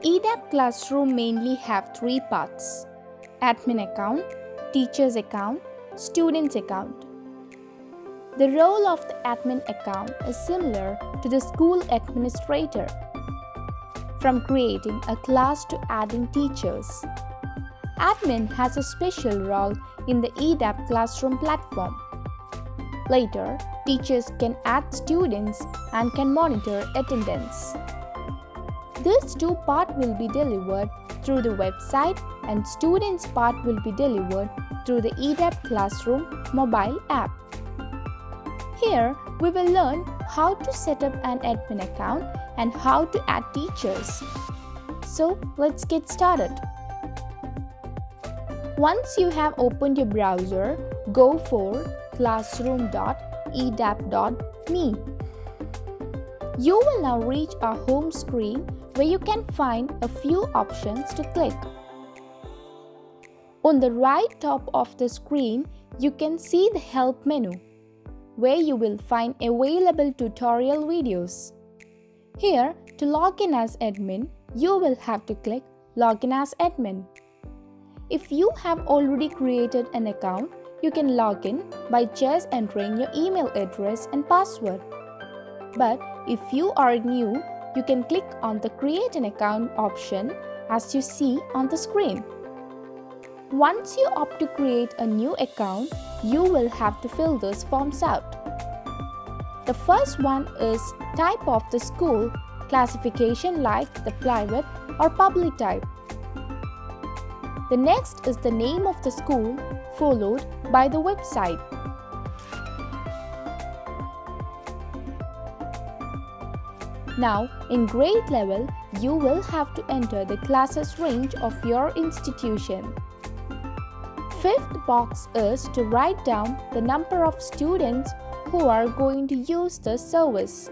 EDAP Classroom mainly have three parts: admin account, teacher's account, student's account. The role of the admin account is similar to the school administrator, from creating a class to adding teachers. Admin has a special role in the EDAP Classroom platform. Later, teachers can add students and can monitor attendance. These two parts will be delivered through the website, and students' part will be delivered through the EDAP Classroom mobile app. Here, we will learn how to set up an admin account and how to add teachers. So, let's get started. Once you have opened your browser, go for classroom.edap.me. You will now reach our home screen where you can find a few options to click. On the right top of the screen, you can see the Help menu, where you will find available tutorial videos. Here, to log in as admin, you will have to click Login as admin. If you have already created an account, you can log in by just entering your email address and password. But if you are new, you can click on the Create an Account option as you see on the screen. Once you opt to create a new account, you will have to fill those forms out. The first one is type of the school, classification like the private or public type. The next is the name of the school, followed by the website. Now, in grade level, you will have to enter the classes range of your institution. Fifth box is to write down the number of students who are going to use the service.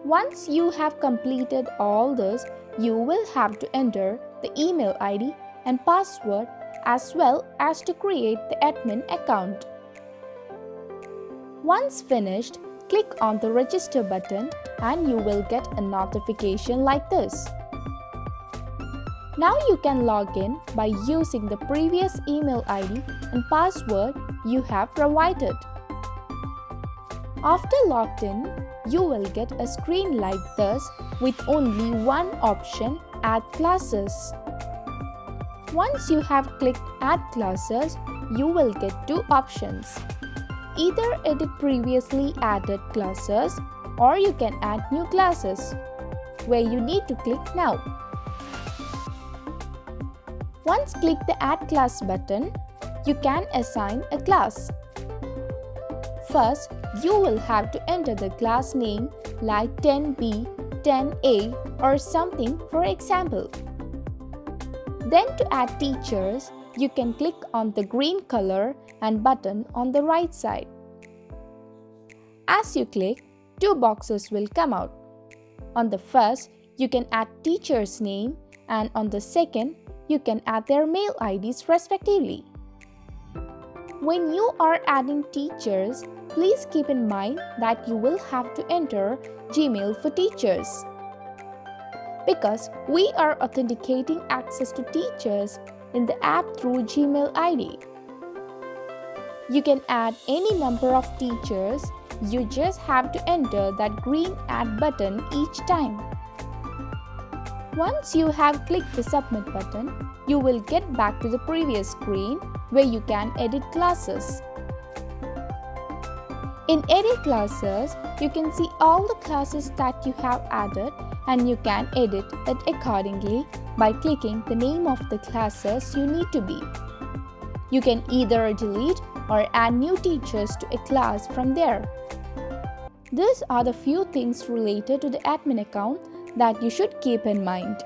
Once you have completed all this, you will have to enter the email ID and password as well as to create the admin account. Once finished, click on the register button and you will get a notification like this. Now you can log in by using the previous email ID and password you have provided. After logged in, you will get a screen like this with only one option: Add Classes. Once you have clicked Add Classes, you will get two options: either edit previously added classes or you can add new classes, where you need to click Now. Once click the Add Class button, you can assign a class. First, you will have to enter the class name like 10B, 10A or something for example. Then to add teachers, you can click on the green color and button on the right side. As you click, two boxes will come out. On the first, you can add teacher's name, and on the second, you can add their mail IDs respectively. When you are adding teachers, please keep in mind that you will have to enter Gmail for teachers, because we are authenticating access to teachers in the app through Gmail ID. You can add any number of teachers, you just have to enter that green Add button each time. Once you have clicked the Submit button, you will get back to the previous screen where you can edit classes. In Edit Classes, you can see all the classes that you have added and you can edit it accordingly by clicking the name of the classes you need to be. You can either delete or add new teachers to a class from there. These are the few things related to the admin account that you should keep in mind.